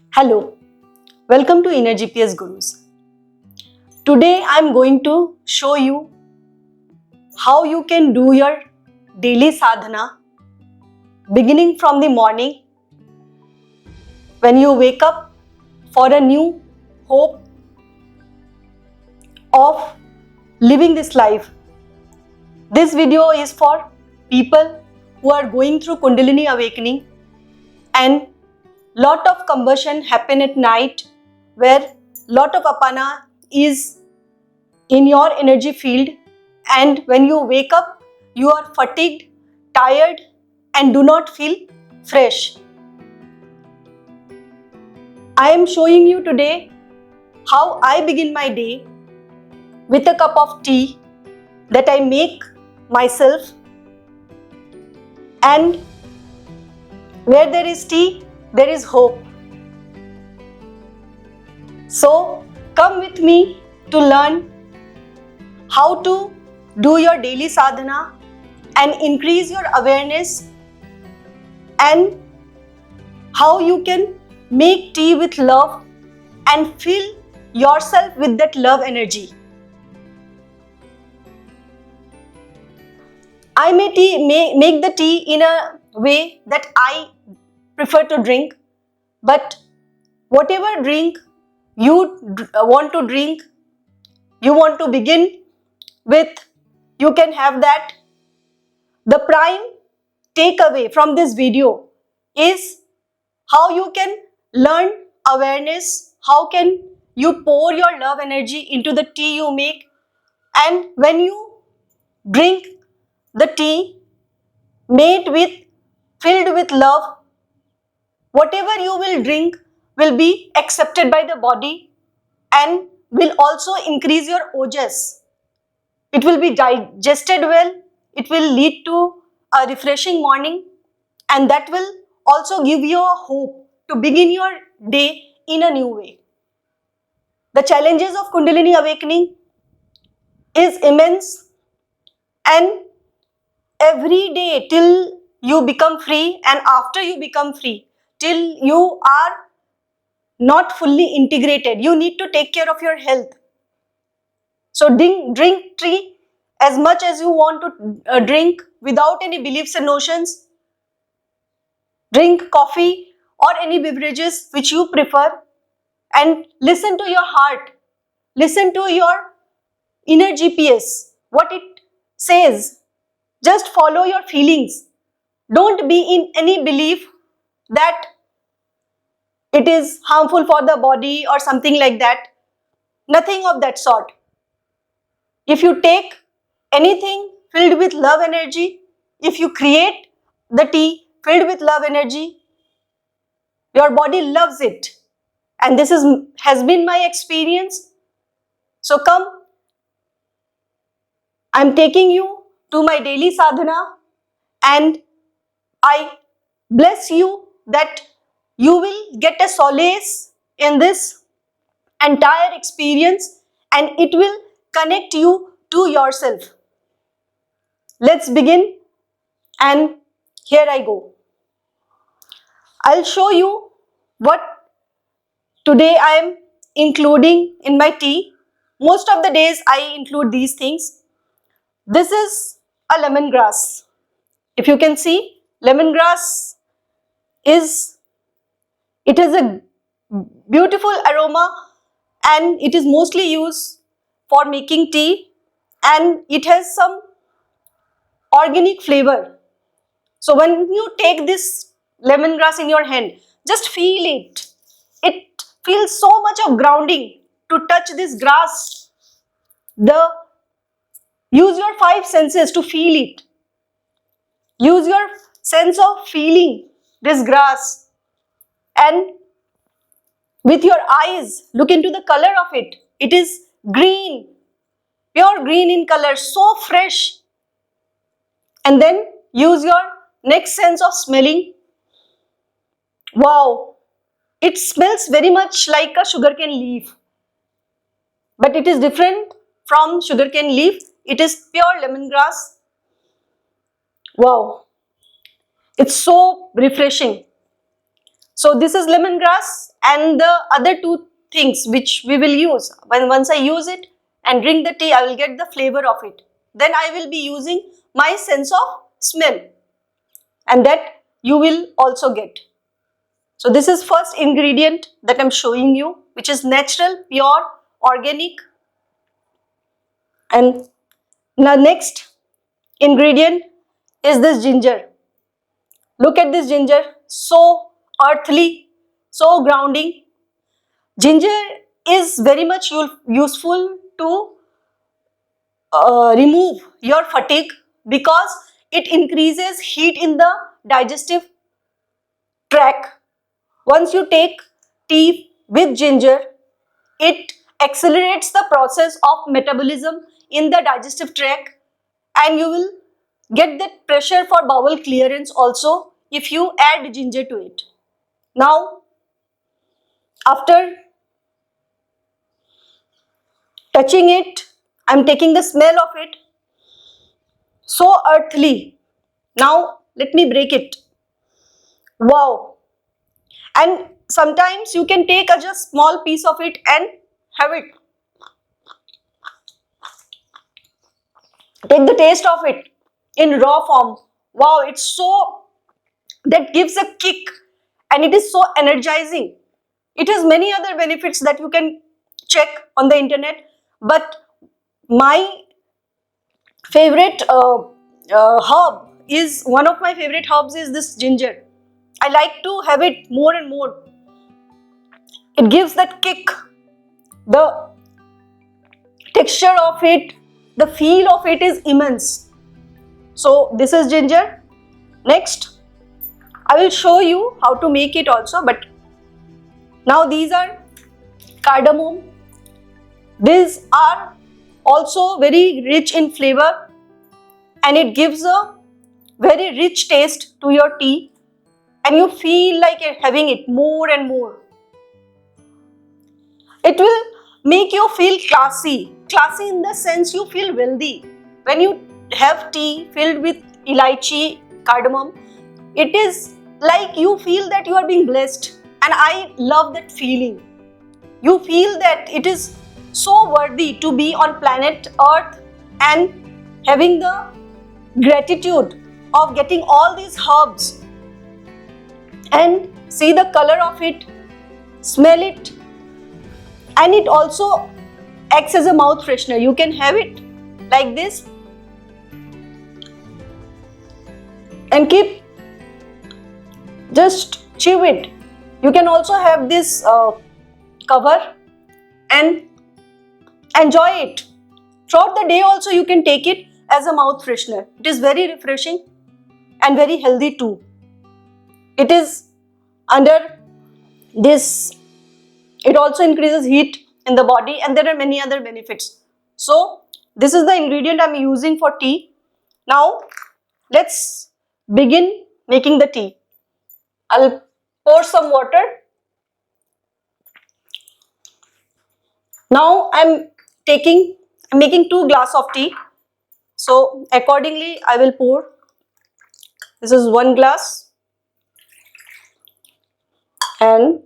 Hello, welcome to Inner GPS Gurus. Today I am going to show you how you can do your daily sadhana beginning from the morning when you wake up for a new hope of living this life. This video is for people who are going through Kundalini awakening and lot of combustion happen at night where lot of apana is in your energy field, and when you wake up you are fatigued, tired and do not feel fresh. I am showing you today how I begin my day with a cup of tea that I make myself, and where there is tea there is hope. So come with me to learn how to do your daily sadhana and increase your awareness, and how you can make tea with love and fill yourself with that love energy. I may make the tea in a way that I prefer to drink, but whatever drink you want to drink, you want to begin with, you can have that. The prime takeaway from this video is how you can learn awareness, how can you pour your love energy into the tea you make, and when you drink the tea filled with love, whatever you will drink will be accepted by the body and will also increase your ojas. It will be digested well, it will lead to a refreshing morning, and that will also give you a hope to begin your day in a new way. The challenges of Kundalini awakening is immense, and every day till you become free and after you become free, till you are not fully integrated, you need to take care of your health. So drink tea as much as you want to drink without any beliefs and notions. Drink coffee or any beverages which you prefer, and listen to your heart. Listen to your inner GPS, what it says. Just follow your feelings. Don't be in any belief that it is harmful for the body or something like that. Nothing of that sort. If you take anything filled with love energy, if you create the tea filled with love energy, your body loves it. And this has been my experience. So come, I'm taking you to my daily sadhana, and I bless you that you will get a solace in this entire experience and it will connect you to yourself. Let's begin, and here I go. I'll show you what today I am including in my tea. Most of the days I include these things. This is a lemongrass. If you can see, lemongrass it has a beautiful aroma and it is mostly used for making tea, and it has some organic flavor. So when you take this lemongrass in your hand, just feel it. It feels so much of grounding to touch this grass. Use your five senses to feel it. Use your sense of feeling this grass, and with your eyes look into the color of it. It is green, pure green in color, so fresh. And then use your next sense of smelling. Wow, it smells very much like a sugarcane leaf, but it is different from sugarcane leaf. It is pure lemongrass. Wow, it's so refreshing. So this is lemongrass, and the other two things which we will use, once I use it and drink the tea, I will get the flavor of it. Then I will be using my sense of smell, and that you will also get. So this is first ingredient that I'm showing you, which is natural, pure, organic. And the next ingredient is this ginger. Look at this ginger, so earthly, so grounding. Ginger is very much useful to remove your fatigue, because it increases heat in the digestive tract. Once you take tea with ginger, it accelerates the process of metabolism in the digestive tract, and you will get that pressure for bowel clearance also if you add ginger to it. Now, after touching it, I'm taking the smell of it. So earthly. Now, let me break it. Wow. And sometimes you can take a just small piece of it and have it. Take the taste of it in raw form. Wow, it's so, that gives a kick, and it is so energizing. It has many other benefits that you can check on the internet, but my favorite herb is, one of my favorite herbs is this ginger. I like to have it more and more. It gives that kick, the texture of it, the feel of it is immense. So this is ginger. Next, I will show you how to make it also, but now these are cardamom. These are also very rich in flavor, and it gives a very rich taste to your tea, and you feel like you're having it more and more. It will make you feel classy. Classy in the sense you feel wealthy. When you have tea filled with elaichi, cardamom, it is like you feel that you are being blessed, and I love that feeling. You feel that it is so worthy to be on planet Earth and having the gratitude of getting all these herbs, and see the color of it, smell it, and it also acts as a mouth freshener. You can have it like this and keep, just chew it. You can also have this cover and enjoy it. Throughout the day also you can take it as a mouth freshener. It is very refreshing and very healthy too. It is under this, it also increases heat in the body, and there are many other benefits. So this is the ingredient I am using for tea. Now let's begin making the tea. I'll pour some water. Now I'm making 2 glasses of tea. So accordingly I will pour. This is 1 glass and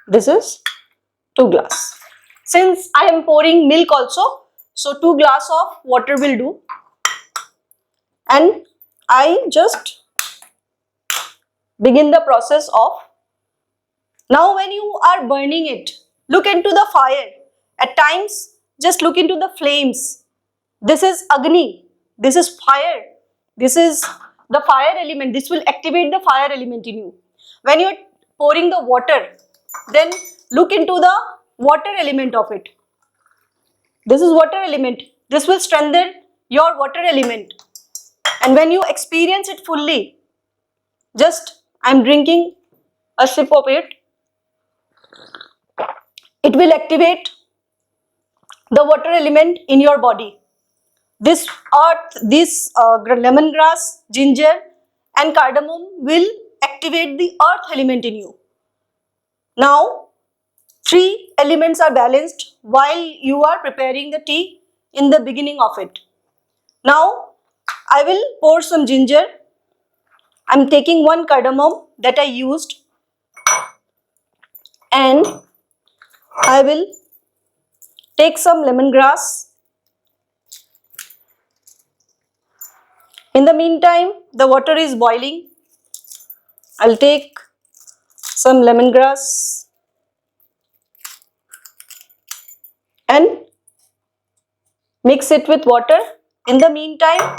this is 2 glasses. Since I am pouring milk also, so 2 glasses of water will do. And I just begin the process of. Now when you are burning it, look into the fire. At times, just look into the flames. This is Agni. This is fire. This is the fire element. This will activate the fire element in you. When you are pouring the water, then look into the water element of it. This is water element. This will strengthen your water element. And when you experience it fully, just I am drinking a sip of it. It will activate the water element in your body. This earth, this lemongrass, ginger and cardamom will activate the earth element in you. Now 3 elements are balanced while you are preparing the tea in the beginning of it. Now I will pour some ginger. I am taking 1 cardamom that I used. and I will take some lemongrass. In the meantime, the water is boiling. I'll take some lemongrass and mix it with water. In the meantime,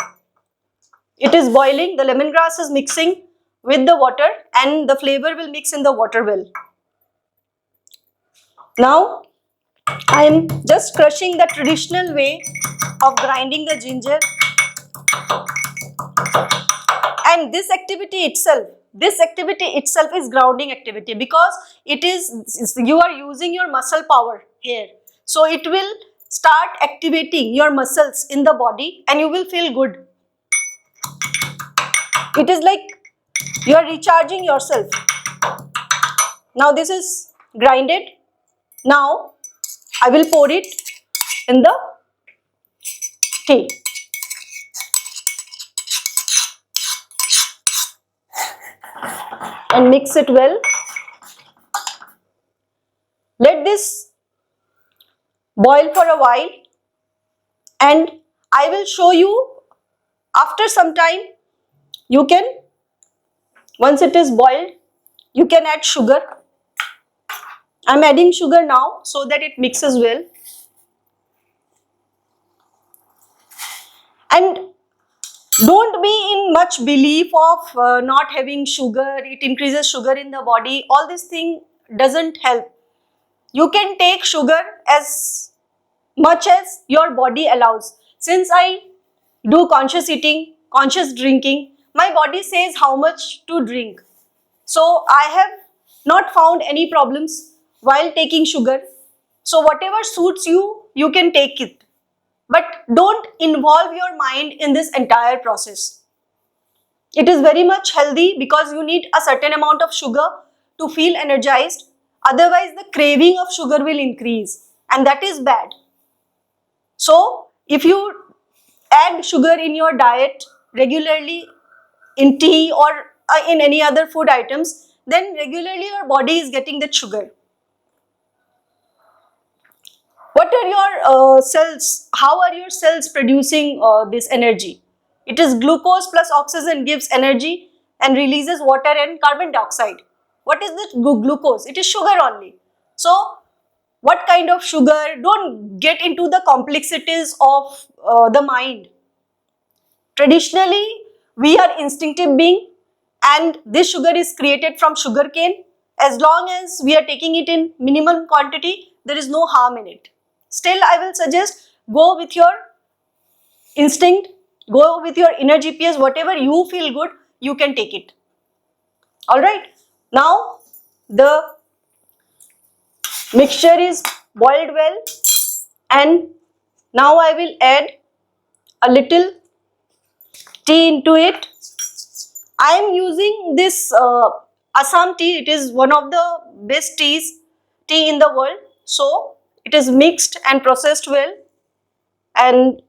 it is boiling, the lemongrass is mixing with the water and the flavor will mix in the water well. Now, I am just crushing the traditional way of grinding the ginger, and this activity itself is grounding activity, because you are using your muscle power here. So it will start activating your muscles in the body and you will feel good. It is like you are recharging yourself. Now this is grinded. Now I will pour it in the tea. And mix it well. Let this boil for a while and I will show you after some time. You can, once it is boiled, you can add sugar. I am adding sugar now so that it mixes well. And don't be in much belief of not having sugar, it increases sugar in the body. All this thing doesn't help. You can take sugar as much as your body allows. Since I do conscious eating, conscious drinking, my body says how much to drink. So I have not found any problems while taking sugar. So whatever suits you, you can take it. But don't involve your mind in this entire process. It is very much healthy because you need a certain amount of sugar to feel energized. Otherwise, the craving of sugar will increase and that is bad. So, if you add sugar in your diet regularly in tea or in any other food items, then regularly your body is getting that sugar. What are your cells? How are your cells producing this energy? It is glucose plus oxygen gives energy and releases water and carbon dioxide. What is this glucose? It is sugar only. So, what kind of sugar? Don't get into the complexities of the mind. Traditionally, we are instinctive being and this sugar is created from sugarcane. As long as we are taking it in minimum quantity, there is no harm in it. Still, I will suggest go with your instinct, go with your inner GPS, whatever you feel good, you can take it. Alright, now the mixture is boiled well and now I will add a little tea into it. I am using this Assam tea. It is one of the best tea in the world. So it is mixed and processed well and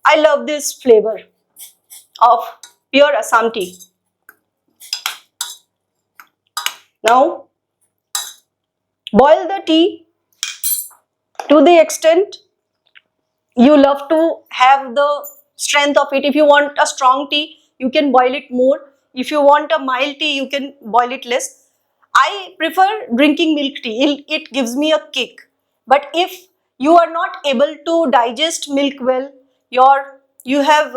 I love this flavor of pure Assam tea. Now boil the tea to the extent you love to have the strength of it. If you want a strong tea, you can boil it more. If you want a mild tea, you can boil it less. I prefer drinking milk tea. It gives me a kick. But if you are not able to digest milk well, you have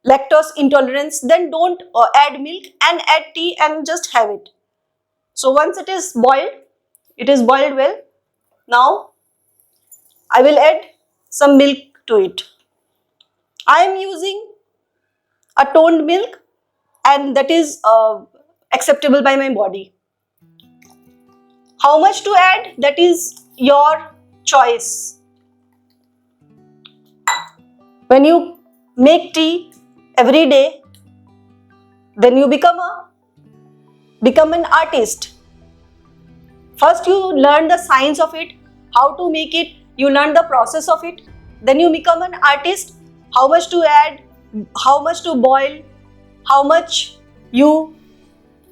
lactose intolerance, then don't add milk and add tea and just have it. So once it is boiled well. Now I will add some milk to it. I am using a toned milk and that is acceptable by my body. How much to add? That is your choice. When you make tea every day, then you become an artist. First you learn the science of it, how to make it, you learn the process of it, then you become an artist, how much to add, how much to boil, how much you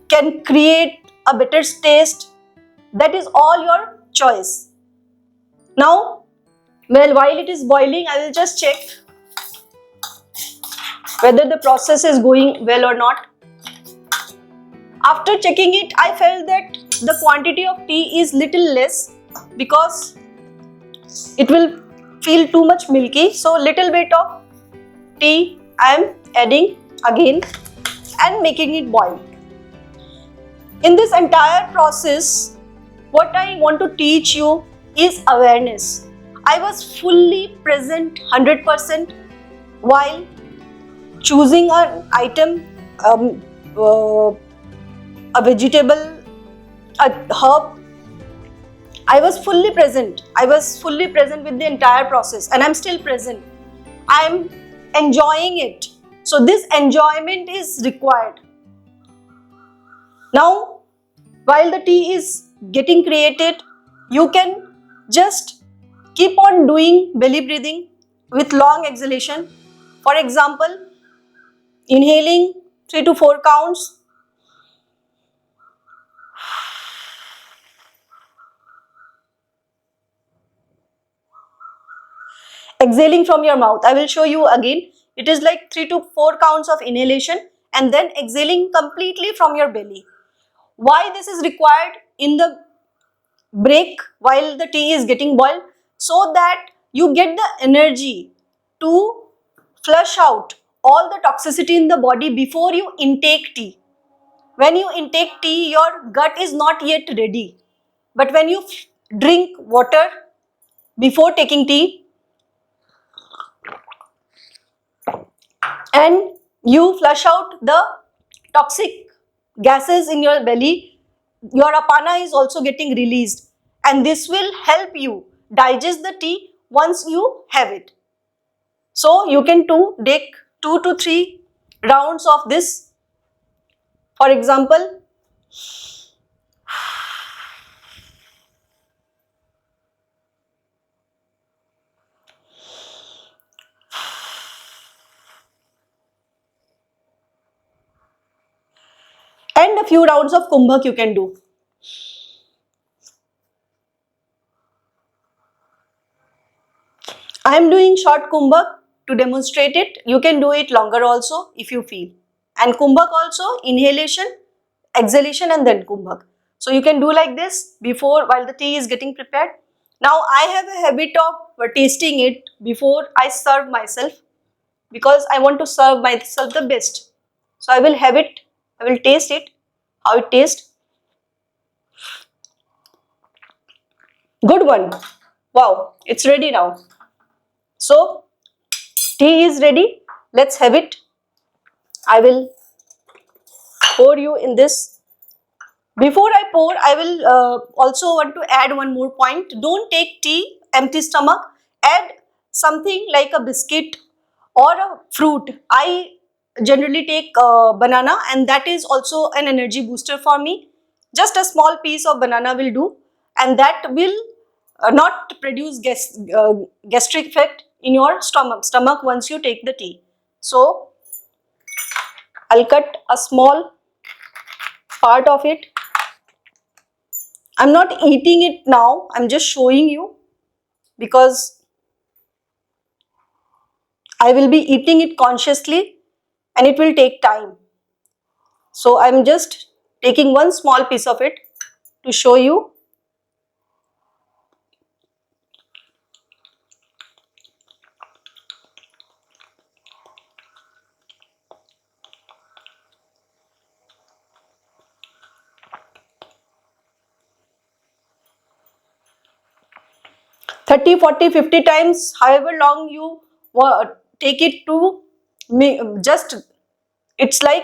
can create a better taste. That is all your choice. Now, well, while it is boiling, I will just check whether the process is going well or not. After checking it, I felt that the quantity of tea is little less because it will feel too much milky. So little bit of tea I am adding again and making it boil. In this entire process, what I want to teach you is awareness. I was fully present 100% while choosing an item, a vegetable, a herb. I was fully present. I was fully present with the entire process, and I'm still present. I'm enjoying it. So this enjoyment is required. Now, while the tea is getting created, you can just keep on doing belly breathing with long exhalation. For example, inhaling 3 to 4 counts, exhaling from your mouth. I will show you again. It is like 3 to 4 counts of inhalation and then exhaling completely from your belly. Why this is required in the break while the tea is getting boiled? So that you get the energy to flush out all the toxicity in the body before you intake tea. When you intake tea, your gut is not yet ready. But when you drink water before taking tea, and you flush out the toxic gases in your belly, your apana is also getting released, and this will help you digest the tea once you have it. So you can take 2 to 3 rounds of this. For example, and a few rounds of kumbhak you can do. I am doing short kumbhak to demonstrate it. You can do it longer also if you feel. And kumbhak also, inhalation, exhalation and then kumbhak. So you can do like this before while the tea is getting prepared. Now I have a habit of tasting it before I serve myself because I want to serve myself the best. So I will have it, I will taste it, how it tastes. Good one. Wow, it's ready now. So tea is ready. Let's have it. I will pour you in this. Before I pour, I will also want to add one more point. Don't take tea empty stomach. Add something like a biscuit or a fruit. I generally take banana, and that is also an energy booster for me. Just a small piece of banana will do, and that will not produce gastric effect in your stomach once you take the tea. So I'll cut a small part of it. I'm not eating it now, I'm just showing you because I will be eating it consciously and it will take time. So I'm just taking one small piece of it to show you. "30, 40, 50 times, however long you take it to just, it's like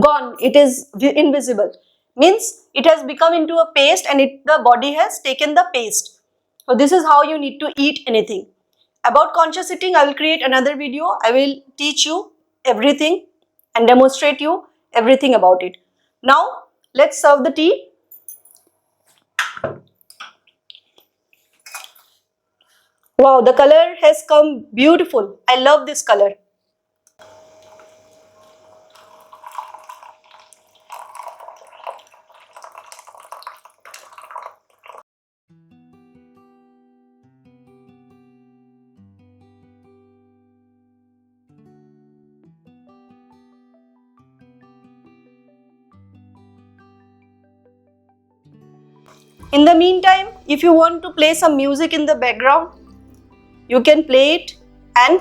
gone, it is invisible. Means it has become into a paste and the body has taken the paste. So this is how you need to eat anything. About conscious eating, I will create another video. I will teach you everything and demonstrate you everything about it. Now let's serve the tea. Wow, the color has come beautiful. I love this color. In the meantime, if you want to play some music in the background, you can play it and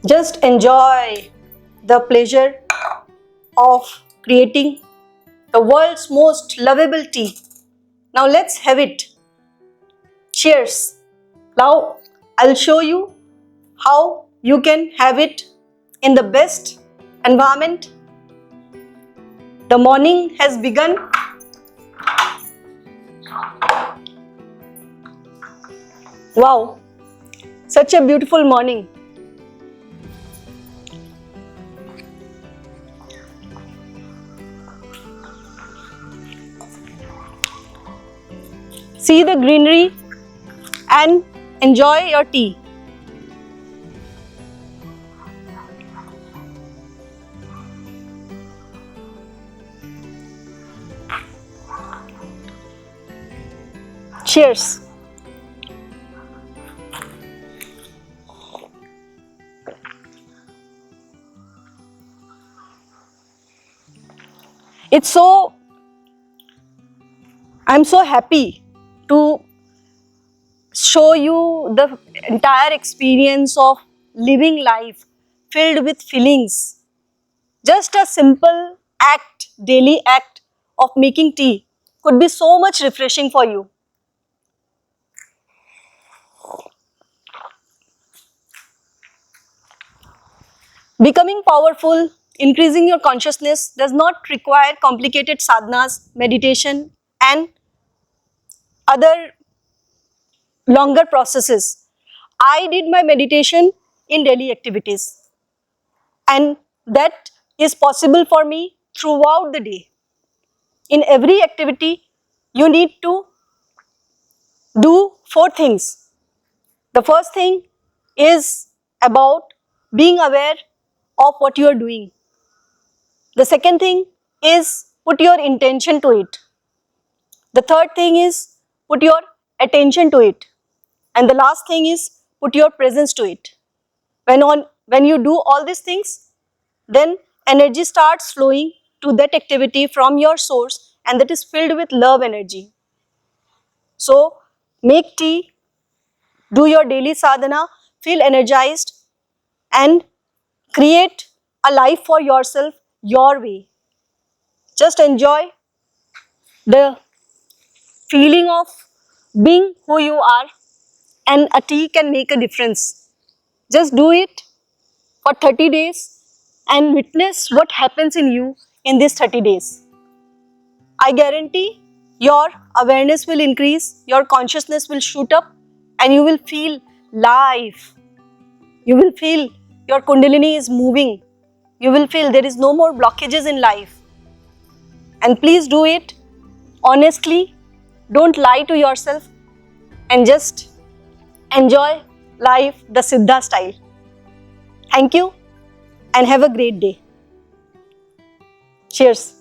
just enjoy the pleasure of creating the world's most lovable tea. Now let's have it. Cheers. Now I'll show you how you can have it in the best environment. The morning has begun. Wow, such a beautiful morning. See the greenery and enjoy your tea. Cheers. I'm so happy to show you the entire experience of living life filled with feelings. Just a simple act, daily act of making tea could be so much refreshing for you. Becoming powerful, increasing your consciousness does not require complicated sadhanas, meditation and other longer processes. I did my meditation in daily activities and that is possible for me throughout the day. In every activity, you need to do 4 things. The first thing is about being aware of what you are doing. The second thing is put your intention to it. The third thing is put your attention to it. And the last thing is put your presence to it. When you do all these things, then energy starts flowing to that activity from your source and that is filled with love energy. So make tea, do your daily sadhana, feel energized and create a life for yourself your way. Just enjoy the feeling of being who you are and a tea can make a difference. Just do it for 30 days and witness what happens in you in these 30 days. I guarantee your awareness will increase, your consciousness will shoot up and you will feel life. You will feel your kundalini is moving. You will feel there is no more blockages in life. And please do it honestly. Don't lie to yourself and just enjoy life the Siddha style. Thank you and have a great day. Cheers.